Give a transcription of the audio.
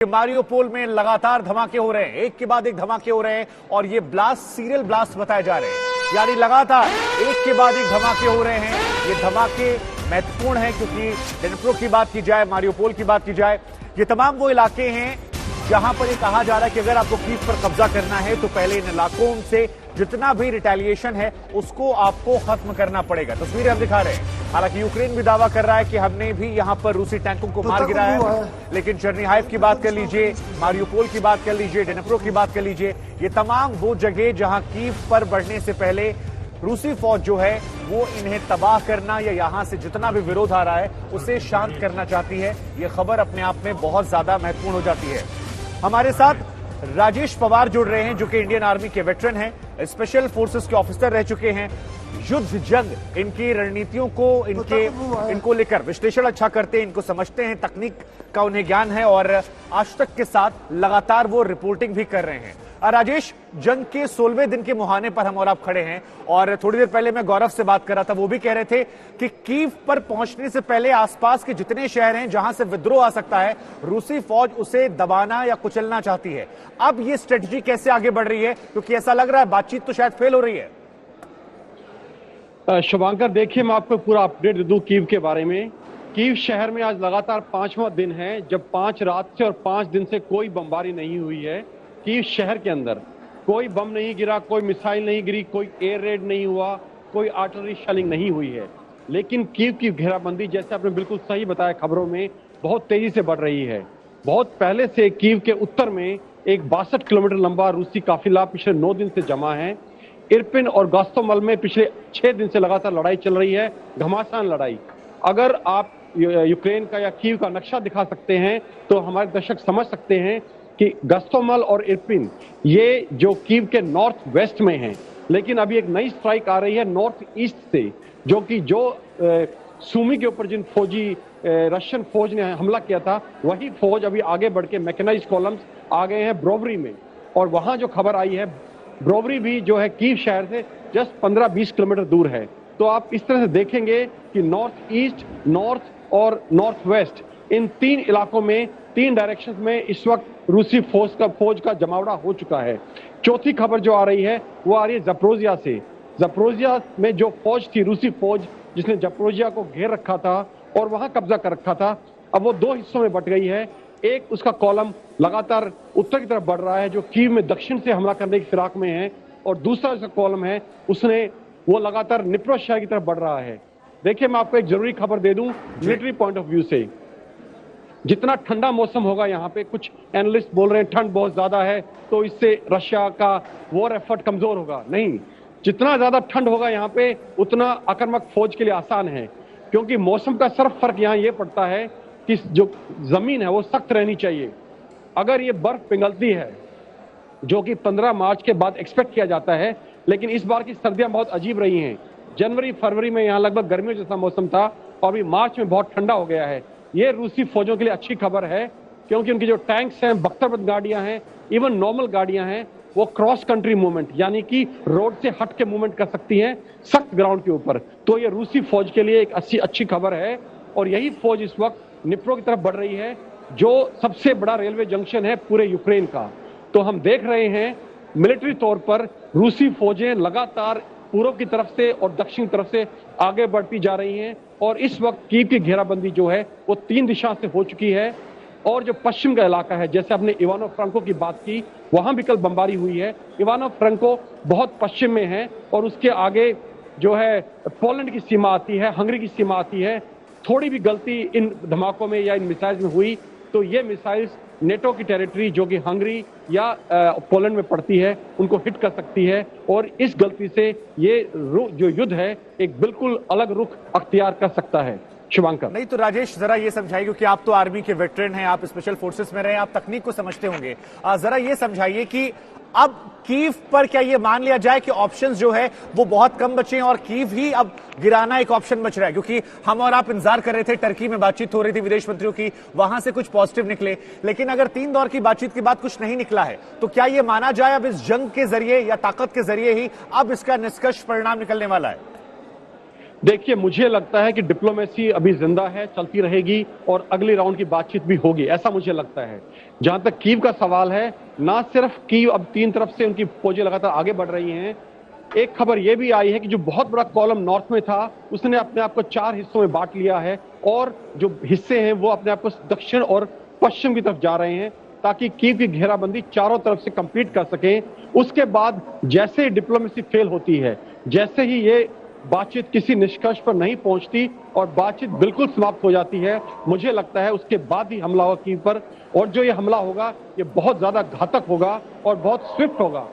Mariupol में लगातार धमाके हो रहे हैं, एक के बाद एक धमाके हो रहे हैं और ये ब्लास्ट सीरियल ब्लास्ट बताए जा रहे हैं, यानी लगातार एक के बाद एक धमाके हो रहे हैं। ये धमाके महत्वपूर्ण हैं क्योंकि डिनिप्रो की बात की जाए, मारियोपोल की बात की जाए, ये तमाम वो इलाके हैं जहां पर ये कहा जा रहा है कि अगर आपको कीव पर कब्जा करना है तो पहले इन इलाकों से जितना भी रिटेलिएशन है उसको आपको खत्म करना पड़ेगा। तस्वीरें हम दिखा रहे हैं। हालांकि यूक्रेन भी दावा कर रहा है कि हमने भी यहां पर रूसी टैंकों को मार गिराया है, लेकिन चर्निहाइव की बात कर लीजिए, मारियोपोल की बात कर लीजिए, डिनिप्रो की बात कर लीजिए, ये तमाम वो जगह जहां कीव पर बढ़ने से पहले रूसी फौज जो है वो इन्हें तबाह करना या यहां से जितना भी विरोध आ रहा है उसे शांत करना चाहती है। ये खबर अपने आप में बहुत ज्यादा महत्वपूर्ण हो जाती है। हमारे साथ राजेश पवार जुड़ रहे हैं जो कि इंडियन आर्मी के वेटरन हैं, स्पेशल फोर्सेस के ऑफिसर रह चुके हैं, युद्ध जंग इनकी रणनीतियों को इनको लेकर विश्लेषण अच्छा करते हैं, इनको समझते हैं, तकनीक का उन्हें ज्ञान है और आज तक के साथ लगातार वो रिपोर्टिंग भी कर रहे हैं। राजेश, जंग के 16वें दिन के मुहाने पर हम और आप खड़े हैं और थोड़ी देर पहले मैं गौरव से बात कर रहा था, वो भी कह रहे थे कि कीव पर पहुंचने से पहले आसपास के जितने शहर हैं जहां से विद्रोह आ सकता है, रूसी फौज उसे दबाना या कुचलना चाहती है। अब ये स्ट्रेटजी कैसे आगे बढ़ रही है, क्योंकि ऐसा लग रहा है बातचीत तो शायद फेल हो रही है। शुभांकर, देखिए मैं आपको पूरा अपडेट दे दूं कीव के बारे में। कीव शहर में आज लगातार 5वां दिन है जब 5 रात से और 5 दिन से कोई बमबारी नहीं हुई है। कीव शहर के अंदर कोई बम नहीं गिरा, कोई मिसाइल नहीं गिरी, कोई एयर रेड नहीं हुआ, कोई आर्टिलरी शेलिंग नहीं हुई है। लेकिन कीव की घेराबंदी, जैसे आपने बिल्कुल सही बताया खबरों में, बहुत तेजी से बढ़ रही है। बहुत पहले से कीव के उत्तर में एक 62 किलोमीटर लंबा रूसी काफिला पिछले 9 दिन से जमा है। इरपिन और गोस्तोमल में पिछले 6 दिन से लगातार लड़ाई चल रही है, घमासान लड़ाई। अगर आप यूक्रेन का या कीव का नक्शा दिखा सकते हैं तो हमारे दर्शक समझ सकते हैं कि गोस्तोमल और इरपिन ये जो कीव के नॉर्थ वेस्ट में हैं, लेकिन अभी एक नई स्ट्राइक आ रही है नॉर्थ ईस्ट से, जो कि सूमी के ऊपर जिन फौजी रशियन फौज ने हमला किया था, वही फौज अभी आगे बढ़ के मैकेनाइज्ड कॉलम्स आ गए हैं ब्रोवरी में। और वहां जो खबर आई है, ब्रोवरी भी जो है कीव शहर से जस्ट 15-20 किलोमीटर दूर है। तो आप इस तरह से देखेंगे कि नॉर्थ ईस्ट, नॉर्थ और नॉर्थ वेस्ट, इन 3 इलाकों में 3 डायरेक्शंस में इस वक्त रूसी फौज का जमावड़ा हो चुका है। चौथी खबर जो आ रही है वो आ रही है ज़पोरिज़िया से। ज़पोरिज़िया में जो फौज थी, रूसी फौज, जिसने ज़पोरिज़िया को घेर रखा था और वहां कब्जा कर रखा था, अब वो 2 हिस्सों में बट गई है। एक उसका कॉलम लगातार उत्तर की तरफ बढ़ रहा है जो कीव में दक्षिण से हमला करने की फिराक में है, और दूसरा उसका कॉलम है वो लगातार निप्रो शहर की तरफ बढ़ रहा है। देखिए मैं आपको एक जरूरी खबर दे दूं मिलिट्री पॉइंट ऑफ व्यू से। जितना ठंडा मौसम होगा यहाँ पे, कुछ एनालिस्ट बोल रहे हैं ठंड बहुत ज्यादा है तो इससे रशिया का वॉर एफर्ट कमजोर होगा। नहीं, जितना ज्यादा ठंड होगा यहाँ पे उतना आक्रामक फौज के लिए आसान है, क्योंकि मौसम का सिर्फ फर्क यहाँ ये पड़ता है कि जो जमीन है वो सख्त रहनी चाहिए। अगर ये बर्फ पिघलती है, जो कि 15 मार्च के बाद एक्सपेक्ट किया जाता है, लेकिन इस बार की सर्दियां बहुत अजीब रही हैं। जनवरी फरवरी में यहाँ लगभग गर्मियों जैसा मौसम था और अभी मार्च में बहुत ठंडा हो गया है। ये रूसी फौजों के लिए अच्छी खबर है, क्योंकि उनकी जो टैंक्स हैं, बख्तरबंद गाड़ियां हैं, इवन नॉर्मल गाड़ियां हैं, वो क्रॉस कंट्री मूवमेंट यानी कि रोड से हट के मूवमेंट कर सकती हैं सख्त ग्राउंड के ऊपर। तो ये रूसी फौज के लिए एक अच्छी खबर है। और यही फौज इस वक्त निप्रो की तरफ बढ़ रही है, जो सबसे बड़ा रेलवे जंक्शन है पूरे यूक्रेन का। तो हम देख रहे हैं मिलिट्री तौर पर रूसी फौजें लगातार पूर्व की तरफ से और दक्षिण की तरफ से आगे बढ़ती जा रही हैं, और इस वक्त कीव की घेराबंदी जो है वो 3 दिशा से हो चुकी है। और जो पश्चिम का इलाका है, जैसे आपने इवानो फ्रांको की बात की, वहां भी कल बमबारी हुई है। इवानो फ्रांको बहुत पश्चिम में है और उसके आगे जो है पोलैंड की सीमा आती है, हंगरी की सीमा आती है। थोड़ी भी गलती इन धमाकों में या इन मिसाइल्स में हुई तो ये मिसाइल्स नेटो की टेरिटरी, जो कि हंगरी या पोलैंड में पड़ती है, उनको हिट कर सकती है, और इस गलती से ये जो युद्ध है एक बिल्कुल अलग रुख अख्तियार कर सकता है। शुभांकर, नहीं तो राजेश जरा ये समझाइए, क्योंकि आप तो आर्मी के वेटरन हैं, आप स्पेशल फोर्सेस में रहे, आप तकनीक को समझते होंगे, जरा ये समझाइए कि अब कीव पर क्या ये मान लिया जाए कि ऑप्शंस जो है वो बहुत कम बचे हैं और कीव ही अब गिराना एक ऑप्शन बच रहा है? क्योंकि हम और आप इंतजार कर रहे थे, टर्की में बातचीत हो रही थी विदेश मंत्रियों की, वहां से कुछ पॉजिटिव निकले, लेकिन अगर 3 दौर की बातचीत के बाद कुछ नहीं निकला है तो क्या ये माना जाए अब इस जंग के जरिए या ताकत के जरिए ही अब इसका निष्कर्ष परिणाम निकलने वाला है? देखिए, मुझे लगता है कि डिप्लोमेसी अभी जिंदा है, चलती रहेगी और अगले राउंड की बातचीत भी होगी, ऐसा मुझे लगता है। जहां तक कीव का सवाल है, ना सिर्फ कीव, अब 3 तरफ से उनकी फौजें लगातार आगे बढ़ रही हैं। एक खबर यह भी आई है कि जो बहुत बड़ा कॉलम नॉर्थ में था, उसने अपने आप को 4 हिस्सों में बांट लिया है और जो हिस्से हैं वो अपने आप को दक्षिण और पश्चिम की तरफ जा रहे हैं, ताकि कीव की घेराबंदी चारों तरफ से कंप्लीट कर सकें। उसके बाद जैसे ही डिप्लोमेसी फेल होती है, जैसे ही ये बातचीत किसी निष्कर्ष पर नहीं पहुंचती और बातचीत बिल्कुल समाप्त हो जाती है, मुझे लगता है उसके बाद ही हमला होगा कीव पर। और जो ये हमला होगा, ये बहुत ज्यादा घातक होगा और बहुत स्विफ्ट होगा।